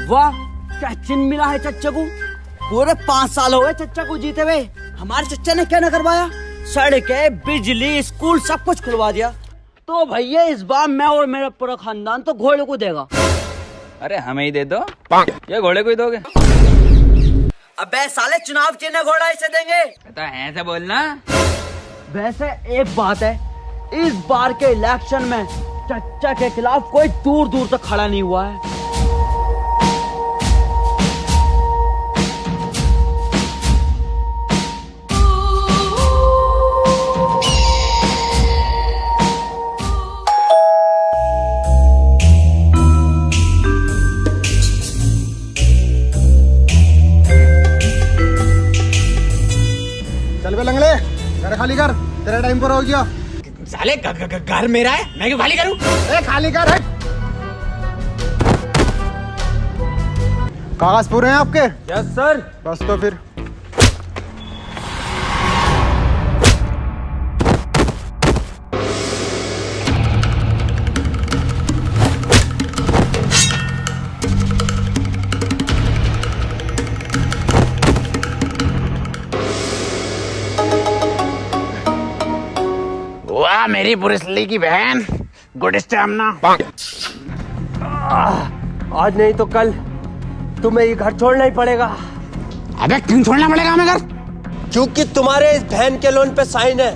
वाह, क्या चिन्ह मिला है चच्चा को। पूरे 5 साल हो गए चच्चा को जीते हुए। हमारे चच्चा ने क्या न करवाया। सड़कें, बिजली, स्कूल सब कुछ खुलवा दिया। तो भैया इस बार मैं और मेरा पूरा खानदान तो घोड़े को देगा। अरे हमें ही दे दो। ये घोड़े को ही दोगे? अबे साले, चुनाव चिन्ह घोड़ा इसे देंगे। तो ऐसे बोलना। वैसे एक बात है, इस बार के इलेक्शन में चच्चा के खिलाफ कोई दूर दूर तक खड़ा नहीं हुआ है। चल बे लंगड़े, घर खाली कर, तेरा टाइम पर हो गया। साले घर मेरा है, मैं क्यों खाली करूं? खाली कर। कागज पूरे हैं आपके? Yes sir. बस तो फिर वाह मेरी ब्रूस की बहन, गुड स्टैमिना। आज नहीं तो कल तुम्हें ये घर छोड़ना ही पड़ेगा। अबे क्यों छोड़ना पड़ेगा हमें घर? क्योंकि तुम्हारे इस बहन के लोन पे साइन है।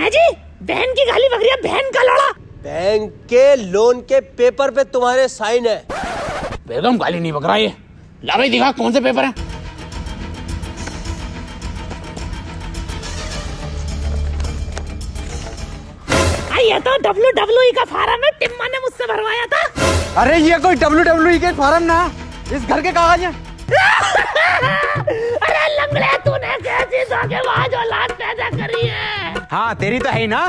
जी बहन की गाली बकरिया, बहन का लोड़ा। बैंक के लोन के पेपर पे तुम्हारे साइन है। बेगम गाली नहीं बकरा ये। ला भाई दिखा कौन से पेपर है। ये तो WWE का फार्म है, टिम्मा ने मुझसे भरवाया था। अरे ये कोई WWE के फार्म ना, इस घर के कागज हैं। अरे लंगड़े, तूने कैसी धोखेबाज औलाद पैदा करी है। हाँ तेरी तो है ही ना।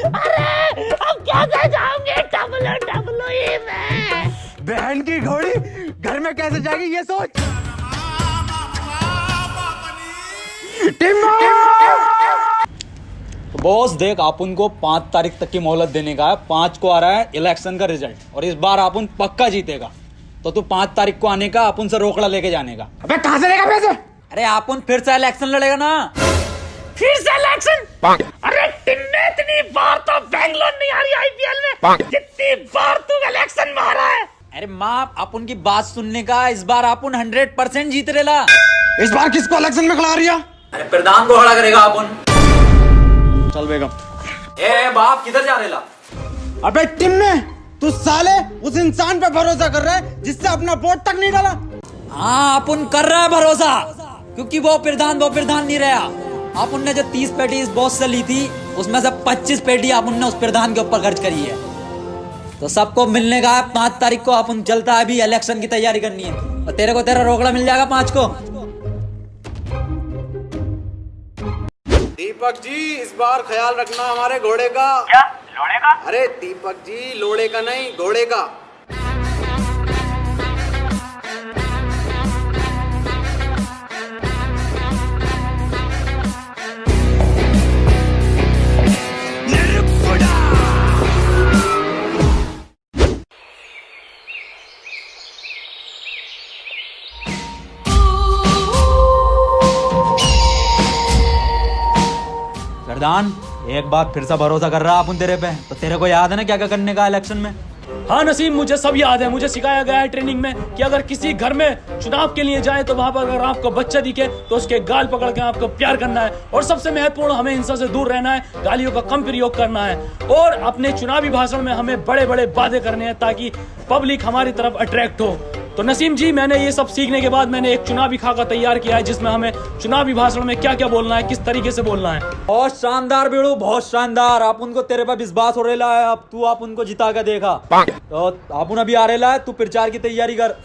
अरे अब कैसे जाऊंगे WWE में? बहन की घोड़ी घर में कैसे जाएगी ये सोच। बॉस देख, आप उनको 5 तारीख तक की मोहलत देने का है। 5 को आ रहा है इलेक्शन का रिजल्ट और इस बार आप उन पक्का जीतेगा। तो तू 5 तारीख को आने का, आप उनसे रोकड़ा लेके जाने का। अबे कहां से लेगा पैसे? अरे आप उन फिर से इलेक्शन लड़ेगा ना। फिर से इलेक्शन? अरे टिन्ने, इतनी बार तो बैंगलोर नहीं आ रही IPL में जितनी बार तू इलेक्शन में आ रहा है। अरे माँ, आप उनकी बात सुनने का, इस बार आप उन 100% जीत रेला। इस बार किसको इलेक्शन में खड़ा रिया? अरे प्रधान को खड़ा करेगा आप उन। चल बेगम। ए बाप, किधर जा रेला? अबे टिम्मे, तू साले उस इंसान पे भरोसा कर रहा है जिससे अपना वोट तक नहीं डाला। हाँ, आप उन कर रहा है भरोसा, क्योंकि वो प्रधान नहीं रहा। आप उनने जो 30 पेटी इस बॉस से ली थी, उसमें से 25 पेटी आप उनने उस प्रधान के ऊपर खर्च करी है। तो सबको मिलने का 5 तारीख को आप उन चलता है, अभी इलेक्शन की तैयारी करनी है। और तेरे को तेरा रोकड़ा मिल जाएगा 5 को। दीपक जी, इस बार ख्याल रखना हमारे घोड़े का। क्या लोड़े का? अरे दीपक जी, लोड़े का नहीं, घोड़े का। प्रधान, एक बार फिर से भरोसा कर रहा है अपन तेरे पे। तो तेरे को याद है ना क्या क्या करने का इलेक्शन में? हाँ नसीम, मुझे सब याद है। मुझे सिखाया गया है ट्रेनिंग में कि अगर किसी घर में चुनाव के लिए जाए तो वहां पर अगर आपको बच्चा दिखे तो उसके गाल पकड़ के आपको प्यार करना है। और सबसे महत्वपूर्ण, हमें हिंसा से दूर रहना है, गालियों का कम प्रयोग करना है और अपने चुनावी भाषण में हमें बड़े बड़े वादे करने हैं ताकि पब्लिक हमारी तरफ अट्रैक्ट हो। तो नसीम जी, मैंने ये सब सीखने के बाद मैंने एक चुनावी खाका तैयार किया है जिसमें हमें चुनावी भाषण में क्या क्या बोलना है, किस तरीके से बोलना है। बहुत शानदार बेड़ू, बहुत शानदार। आप उनको, तेरे पे विश्वास हो रेला है। अब तू आप उनको जिता के देखा। तो आप उन अभी आ रेला है, तू प्रचार की तैयारी कर।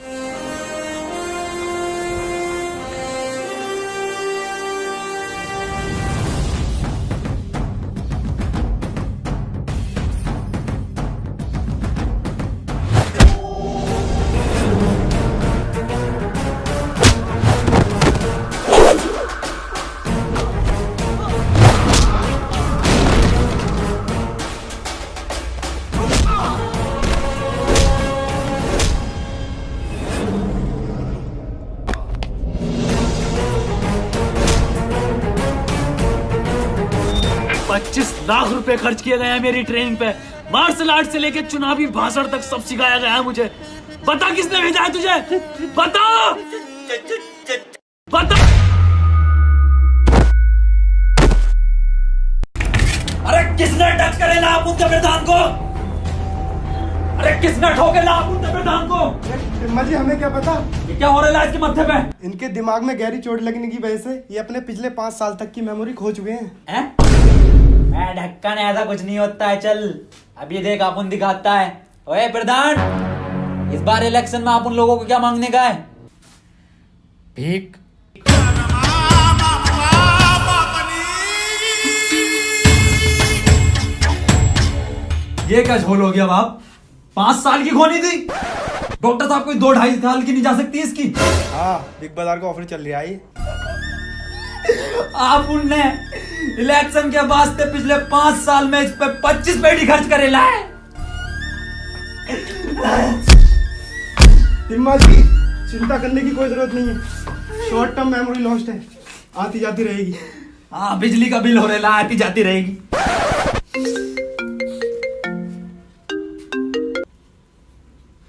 लाख रुपए खर्च किए गए हैं मेरी ट्रेनिंग पे। मार्शल आर्ट से लेके चुनावी भाषण तक सब सिखाया गया है मुझे। बता किसने भेजा है तुझे? बता बता। अरे किसने टच करे ना उनके प्रधान को? अरे किसने ठोके ना उनके प्रधान को? टिम्मा जी हमें क्या पता, ये क्या हो रहा है इसके मत्थे पे? इनके दिमाग में गहरी चोट लगने की वजह से ये अपने पिछले 5 साल तक की मेमोरी खो चुके हैं। मैं ढक्कन, ऐसा कुछ नहीं होता है। चल अभी देख अपन दिखाता है। ओए प्रधान, इस बार इलेक्शन में आप उन लोगों को क्या मांगने का है? भीख। ये क्या झोल हो गया बाप? 5 साल की खोनी थी। डॉक्टर साहब कोई 2-2.5 साल की नहीं जा सकती इसकी। हाँ, बिग बाजार का ऑफर चल रहा है। आप उनने इलेक्शन के वास्ते पिछले 5 साल में इस पे 25 पेटी खर्च करेला है। टिम्मा जी चिंता करने की कोई जरूरत नहीं है, शॉर्ट टर्म मेमोरी लॉस्ट है, आती जाती रहेगी। हाँ, बिजली का बिल हो रहा है, आती जाती रहेगी।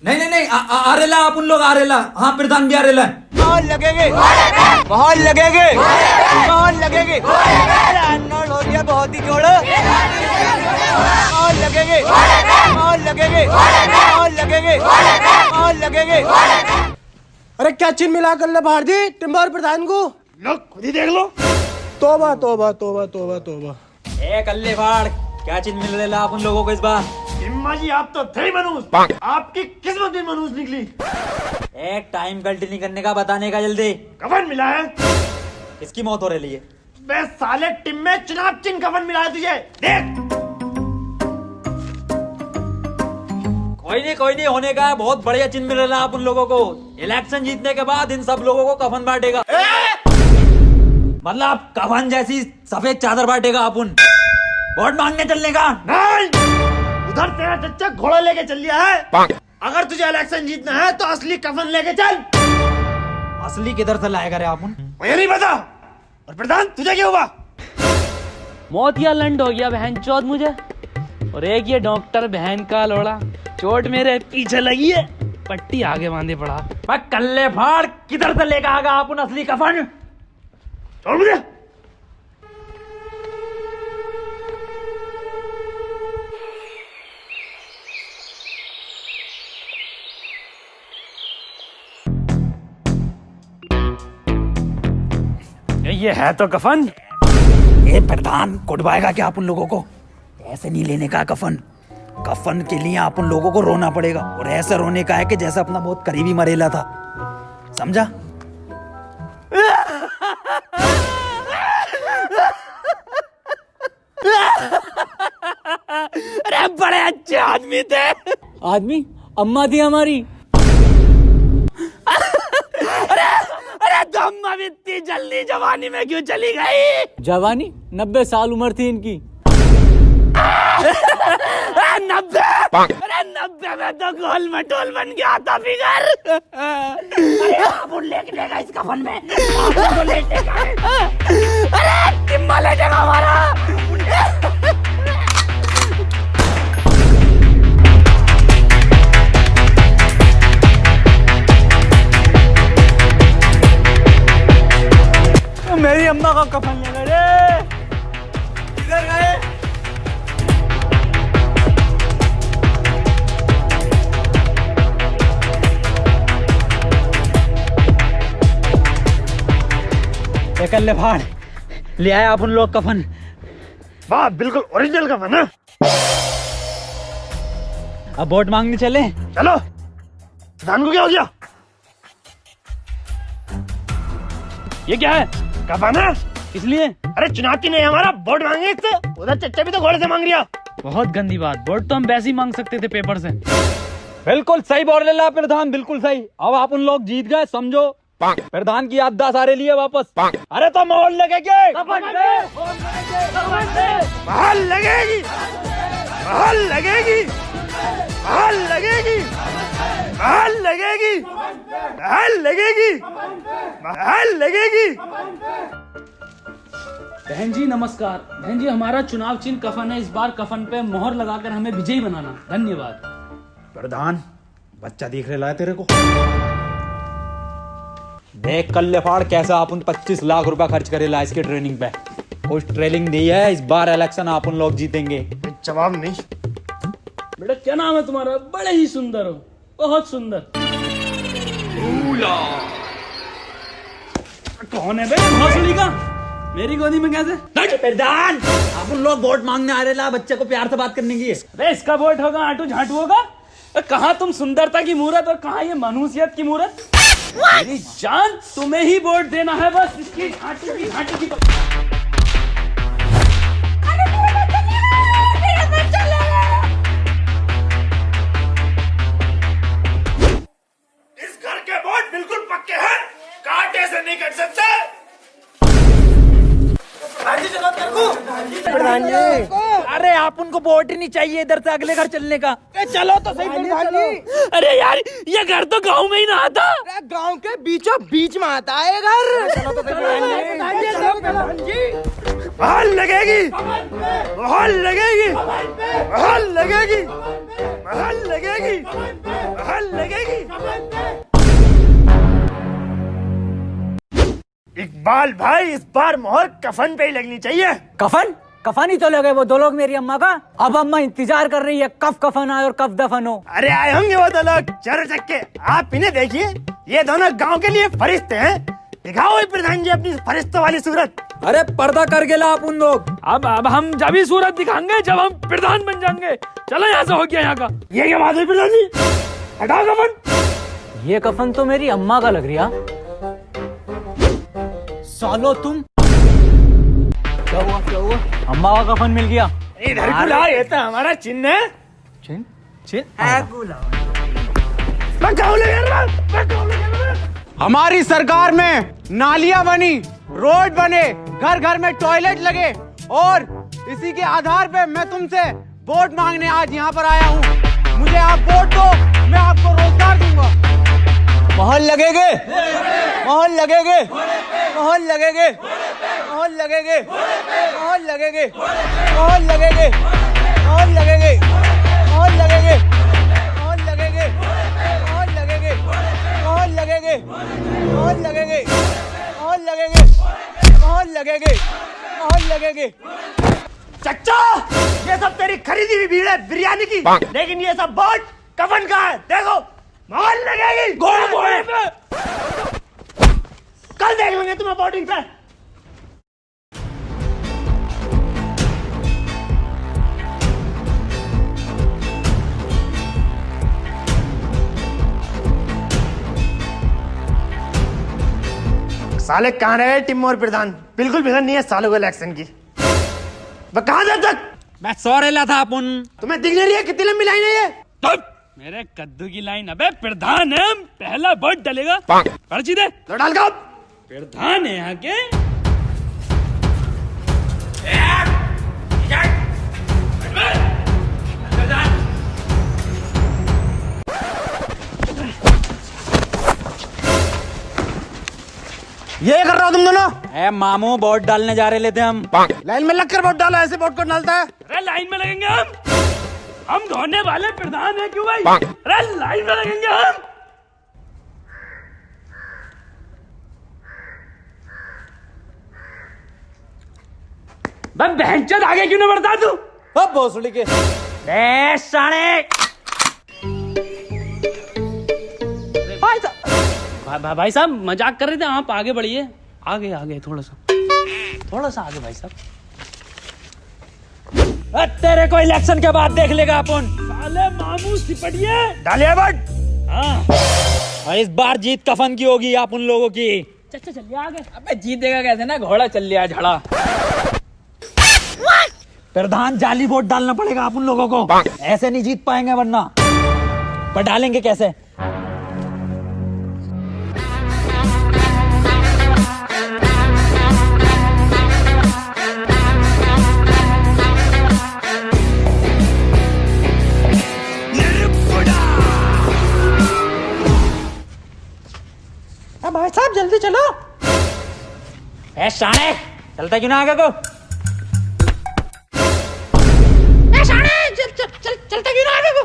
नहीं, आ रेला आप उन लोग आ रेला। हाँ, प्रधान भी आ रेला है। बहुत लगेंगे, बहुत लगेंगे, बहुत लगेंगे। हो गया बहुत ही जोड़। बहुत लगेंगे, बहुत लगेंगे, बहुत लगेंगे, बहुत लगेंगे। अरे क्या चिन्ह मिला कर ले बाहर जी टिम्बा और प्रधान को? लो खुद ही देख लो। तोबा तोबा तोबा तोबा तोबा। ए कल्ले फाड़, क्या चीज मिल रहा है आप उन लोगों को इस बार? टिम्मा जी आप तो थे मनूस, आपकी किस्मत भी मनूस निकली। एक टाइम गलती नहीं करने का, बताने का जल्दी। कफन मिला है। किसकी मौत हो रही है? बे साले टिम में चुनाव चिन्ह कफन मिला है तुझे, देख। कोई नहीं होने का है। बहुत बढ़िया चिन्ह मिल रहा है आप उन लोगों को। इलेक्शन जीतने के बाद इन सब लोगों को कफन बांटेगा। मतलब कफन जैसी सफेद चादर बांटेगा अपन। वोट मांगने चलने का नहीं, उधर तेरा चच्चा घोड़ा लेके चल लिया है। अगर तुझे इलेक्शन जीतना है तो असली कफन लेके चल। असली किधर से लाएगा रे अपन? मुझे नहीं पता। और प्रधान तुझे क्या हुआ? मौत या लंड हो गया बहन चौथ मुझे। और एक ये डॉक्टर बहन का लोड़ा, चोट मेरे पीछे लगी है, पट्टी आगे बांधे पड़ा। बस कल्ले फाड़, किधर से लेकर आगा अपन असली कफन? छोड़ मुझे। ये है तो कफन। ये प्रधान कुटवाएगा क्या आप उन लोगों को? ऐसे नहीं लेने का कफन। कफन के लिए आप उन लोगों को रोना पड़ेगा, और ऐसे रोने का है कि जैसे अपना बहुत करीबी मरेला था। समझा? अरे बड़े अच्छे आदमी थे। आदमी अम्मा थी हमारी। अरे तो अम्मा भी इतनी जल्दी जवानी में क्यों चली गई? जवानी 90 साल उम्र थी इनकी। 90? अरे 90 में तो गोल मटोल बन गया था फिगर। अरे आप लेटेगा इस कफन में, आप लेटेगा। अरे टिम्मा लेटेगा हमारा। मेरी अम्मा का कफन ले रे। किधर गए? कल्ले फाड़, ले आए आप उन लोग कफन। वाह, बिल्कुल ओरिजिनल कफन है। अब वोट मांगने चले। चलो। प्रधान को क्या हो गया? ये क्या है? कफन है। इसलिए अरे चुनाव नहीं हमारा, वोट मांगे इससे। उधर चच्चा भी तो घोड़े से मांग रिया। बहुत गंदी बात। वोट तो हम वैसे ही मांग सकते थे पेपर से। बिल्कुल सही बोल रहे ला प्रधान, बिल्कुल सही। अब आप उन लोग जीत गए, समझो। प्रधान की याददाश्त सारे लिए वापस। अरे तो मोहर लगेगी, महल लगेगी, महल लगेगी, महल लगेगी, महल लगेगी, महल लगेगी, महल लगेगी। बहन जी नमस्कार। बहन जी हमारा चुनाव चिन्ह कफन है, इस बार कफन पे मोहर लगाकर हमें विजयी बनाना। धन्यवाद। प्रधान बच्चा दिख रहा है तेरे को? देख कल्ले फाड़ कैसा अपन 25 लाख रुपया खर्च करेला इसके ट्रेनिंग पे। कुछ ट्रेनिंग दी है, इस बार इलेक्शन अपन लोग जीतेंगे। जवाब नहीं। बेटा क्या नाम है तुम्हारा? बड़े ही सुंदर हो, बहुत सुंदर। कौन है बे? भोसड़ी का मेरी गोदी में कैसे? प्रधान अपन लोग वोट मांगने आ रहे ला, बच्चे को प्यार से बात करने की। अरे इसका वोट होगा आटू झाटू होगा? कहाँ तुम सुंदरता की मूरत और कहाँ ये मनुष्यत की मूरत? मेरी जान तुम्हें ही वोट देना है, बस इसकी झाटू की झाटू की। इस घर के वोट बिल्कुल पक्के हैं, कांटे से नहीं कट सकते। प्रधान जी, अरे आप उनको वोट ही नहीं चाहिए इधर से अगले घर चलने का। चलो तो सही प्रधान जी। अरे यार ये घर तो गांव में ही ना आता। गांव के बीचों बीच में आता है घर। चलो तो प्रधान जी। बहाल लगेगी, बहाल लगेगी, बहाल लगेगी, बहाल लगेगी, बहाल लगेगी। इकबाल भाई इस बार मोहर कफन पे ही लगनी चाहिए। कफन कफन ही तो लगे वो दो लोग मेरी अम्मा का। अब अम्मा इंतजार कर रही है कब कफन आए और कब दफन हो। अरे आए होंगे वो दो लोग चर चक्के। आप इन्हें देखिए, ये दोनों गांव के लिए फरिश्ते हैं। दिखाओ प्रधान जी अपनी फरिश्तों वाली सूरत। अरे पर्दा कर गेला अपन लोग। अब हम जब ही सूरत दिखाएंगे जब हम प्रधान बन जाएंगे। चलो यहाँ से हो गया यहाँ का। ये क्या बात है प्रधान जी? हटाओ कफन। ये कफन तो मेरी अम्मा का लग रहा। सालो तुम क्या हुआ क्या हुआ? अम्मा का कफन मिल गया। इधर को लाओ, ये तो हमारा चिन्ह है। चिन्ह चिन्ह मैं गाँव ले रहा हूँ। हमारी सरकार में नालियां बनी, रोड बने, घर घर में टॉयलेट लगे और इसी के आधार पे मैं तुमसे वोट मांगने आज यहाँ पर आया हूँ। मुझे आप वोट दो, मैं आपको रोजगार दूंगा। मोहर लगेगे, मोहर लगेगे, मोहर लगेगे, मोहर लगेगे, मोहर लगेगे, मोहर लगेगे, मोहर लगेगे, मोहर लगेगे, मोहर लगेगे, मोहर लगेगे, मोहर लगेगे, मोहर लगेगे, मोहर लगेगे, मोहर लगेगे, मोहर लगेगे। चच्चा ये सब तेरी खरीदी हुई भीड़ है बिरयानी की, लेकिन ये सब वोट कफन का है। देखो मोहर लगेगी घोड़े पे। कल देख लेंगे तुम्हें वोटिंग पे। साले कहाँ रहे टिम्मो और प्रधान? बिल्कुल फिक्र नहीं है सालों को इलेक्शन की। वह कहाँ था तक? मैं सो रेला था अपन। तुम्हें दिख नहीं रही है कितनी लंबी लाइन है ये? मेरे कद्दू की लाइन। अबे प्रधान है, पहला वोट डलेगा। पर्ची दे। तो डाल का प्रधान है यहाँ के। ये कर रहा हो तुम दोनों? ए मामू वोट डालने जा रहे थे हम। लाइन में लगकर वोट डालो, ऐसे वोट को डालता है। अरे लाइन में लगेंगे हम धोने वाले प्रधान है क्यों भाई? अरे लाइन में लगेंगे हम। बस बहनचोद आगे क्यों नहीं बढ़ता तू? अब भोसड़ी के साले भाई साहब मजाक कर रहे थे, आप आगे बढ़िए। आगे आगे थोड़ा सा आगे भाई साहब। तेरे को इलेक्शन के बाद देख लेगा अपन। साले मामू सिपटिए। डालिए वोट। हाँ और इस बार जीत कफन की होगी आप उन लोगों की। चल चलिए आगे। अबे जीतेगा कैसे ना, घोड़ा चल लिया झड़ा। प्रधान जाली वोट डालना पड़ेगा आप उन लोगों को, ऐसे नहीं जीत पाएंगे वरना। पर डालेंगे कैसे? भाई साहब जल्दी चलो। ए शाणे चलता क्यों ना आगे को? चलता क्यों ना आगे को?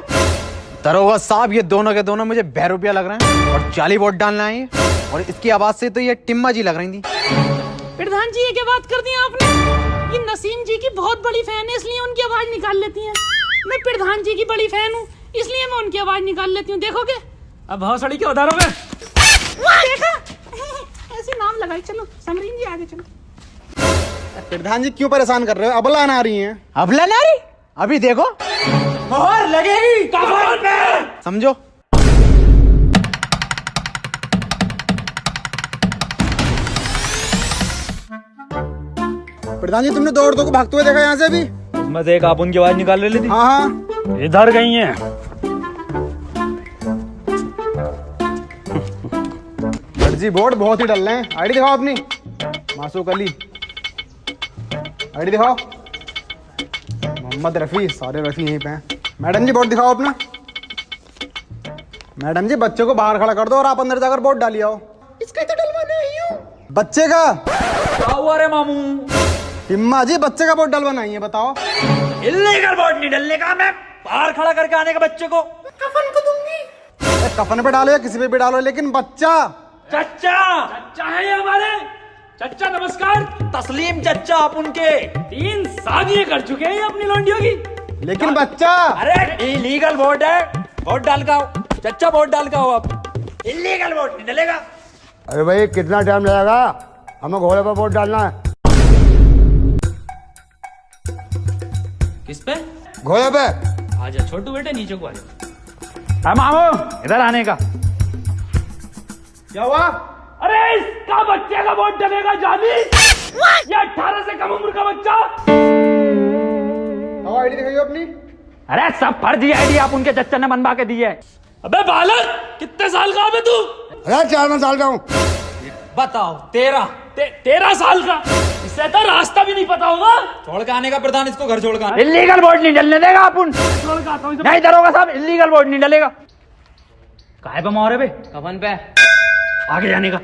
दरोगा साहब, ये दोनों के दोनों मुझे बहरूपिया लग रहे हैं और जाली वोट डालना है और इसकी आवाज से तो ये टिम्मा जी लग रही थी। प्रधान जी, ये क्या बात कर दी आपने? ये नसीम जी की बहुत बड़ी फैन है, इसलिए उनकी आवाज निकाल लेती हैं। मैं प्रधान जी की बड़ी फैन हूँ, इसलिए मैं उनकी आवाज निकाल लेती हूँ। देखोगे अब भौसड़ी के उधारों में देखा ऐसे नाम लगाई। चलो समरीन जी आगे चलो। प्रधान जी क्यों परेशान कर रहे हो? अबला ना रही हैं। अबला ना रही? अभी देखो मोहर लगेगी कफन पे। समझो। प्रधान जी, तुमने दो औरतों को भागते हुए देखा यहाँ से? अभी उसमें से एक आप उनकी आवाज निकाल रही थी। हाँ हाँ, इधर गई हैं। जी वोट बहुत ही डल रहे हैं। आईडी दिखाओ अपनी। मासूक अली, आईडी दिखाओ। मोहम्मद रफी, सारे रफी यहीं पे हैं। मैडम जी वोट दिखाओ अपना। मैडम जी, बच्चे को बाहर खड़ा कर दो और आप अंदर जाकर वोट डालिए आओ। इसका तो डलवाना ही हूँ। बच्चे का क्या हुआ रे मामू? टिम्मा जी, बच्चे का वोट डलवाना ही है, बताओ। इल्लीगल वोट नहीं डलने का, मैं बाहर खड़ा करके आने का बच्चे को। कफन को दूंगी। कफन पे डालो या किसी पे भी डालो, लेकिन बच्चा। चच्चा चच्चा है ये हमारे। चच्चा नमस्कार। तस्लीम चच्चा आप उनके 3 शादियां कर चुके हैं ये अपनी लौंडियों की। लेकिन बच्चा। अरे इलीगल वोट है, वोट डाल का हो चच्चा, वोट डाल का हो। आप इलीगल वोट नहीं डलेगा। अरे भाई, कितना टाइम लगेगा? हमें घोड़े पर वोट डालना है। किस पे? घोड़े पे। आजा छोटू बेटे, नीचे को आजा। मामू इधर आने का। क्या हुआ? अरे इसका बच्चे का वोट डलेगा जानी। ये 18 से कम उम्र का बच्चा। आईडी दिखाइए अपनी। अरे सब फर्जी आईडी आप उनके चच्चा ने बनवा के दी है। अबे बालक, कितने साल का है तू? अरे 4 साल का हूँ। बताओ 13 13 साल का? इससे तो रास्ता भी नहीं पता होगा। छोड़ के आने का प्रधान, इसको घर छोड़ के। इलीगल वोट नहीं डलने देगा अपन। छोड़ के आता हूं। नहीं दरोगा साहब, इलीगल वोट नहीं डलेगा। काहे पे मोहरे पे? कफन पे आगे जाने का।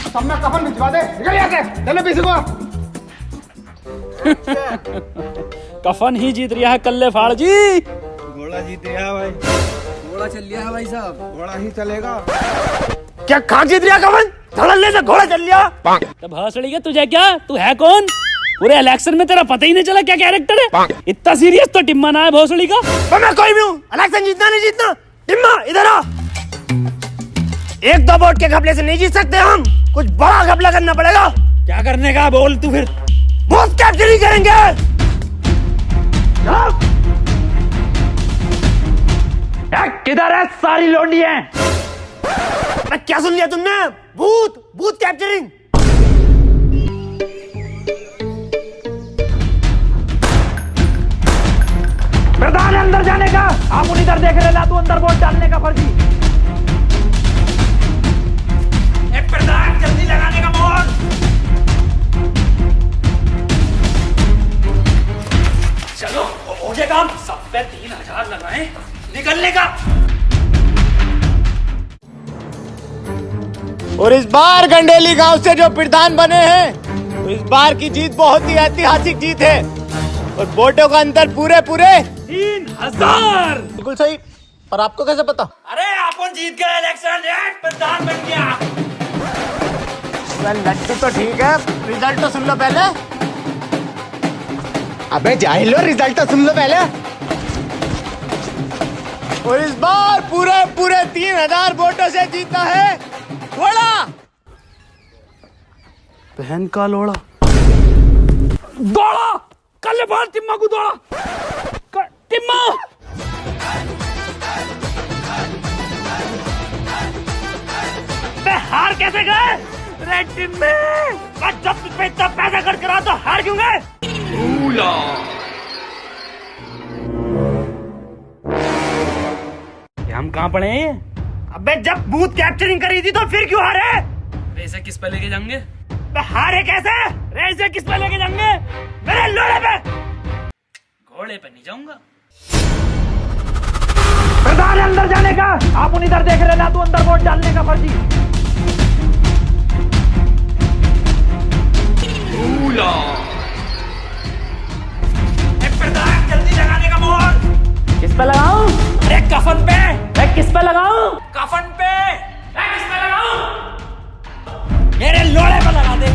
सब में कफन भिजवा दे। निकल यहाँ से, चलो पीछे को। कफन ही जीत रहा है कल्ले फाड़ जी। घोड़ा जीत गया भाई। घोड़ा चल लिया है भाई साहब। घोड़ा ही चलेगा। क्या खाक जीत रहा कफन? धड़ल्ले से घोड़ा चल लिया। तो भौसड़ी के तुझे क्या? तू है कौन? पूरे इलेक्शन में तेरा पता ही नहीं चला क्या कैरेक्टर है। इतना सीरियस तो टिम्मा ना है भौसड़ी का। तो मैं कोई भी हूँ, इलेक्शन जीतना नहीं जीतना। टिम्मा इधर आ। 1-2 वोट के घपले से नहीं जीत सकते हम, कुछ बड़ा घपला करना पड़ेगा। क्या करने का बोल तू फिर? बूथ कैप्चरिंग करेंगे। किधर है सारी लौंडियां? क्या सुन लिया तुमने? Booth capturing. प्रधान अंदर जाने का, आप उन इधर देख रहे ला, तू अंदर वोट डालने का फर्जी। प्रधान जल्दी लगाने का मोहर। चलो हो जाए काम। सब पे 3000 लगाए, निकलने का। और इस बार गंडेली गांव से जो प्रधान बने हैं, तो इस बार की जीत बहुत ही ऐतिहासिक जीत है और वोटों का अंतर पूरे 3000। बिल्कुल सही। और आपको कैसे पता? अरे अपन जीत गए इलेक्शन, प्रधान बन गया। लड्डू तो ठीक है, रिजल्ट तो सुन लो पहले। अबे जाहिलो, रिजल्ट तो सुन लो पहले। और इस बार पूरे 3000 वोटों से जीता है घोड़ा। बहन का लोड़ा। दौड़ा कल बार टिम्मा को दौड़ा। टिम्मा हार कैसे गए? टिम्मे जब पे इतना पैसा खर्च करा तो हार क्यों गए? हम कहाँ पड़े हैं? अबे जब बूथ कैप्चरिंग करी थी तो फिर क्यों हारे? वैसे किस पे लेके जाएंगे? हारे कैसे? रेसे किस पे लेके जाएंगे? मेरे लोड़े पे। घोड़े पे नहीं जाऊंगा। प्रधान अंदर जाने का, आप उन इधर देख रहे ना, तू अंदर वोट डालने का फर्जी। ड्रैकुला। प्रधान जल्दी लगाने का मोहर। किस पे लगाऊं? अरे कफन पे। मैं किस पे लगाऊं? कफन पे। मैं किस पे लगाऊं? मेरे लोड़े पे लगा दे।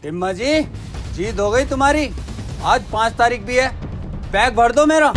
टिम्मा जी जीत हो गई तुम्हारी। आज 5 तारीख भी है, बैग भर दो मेरा।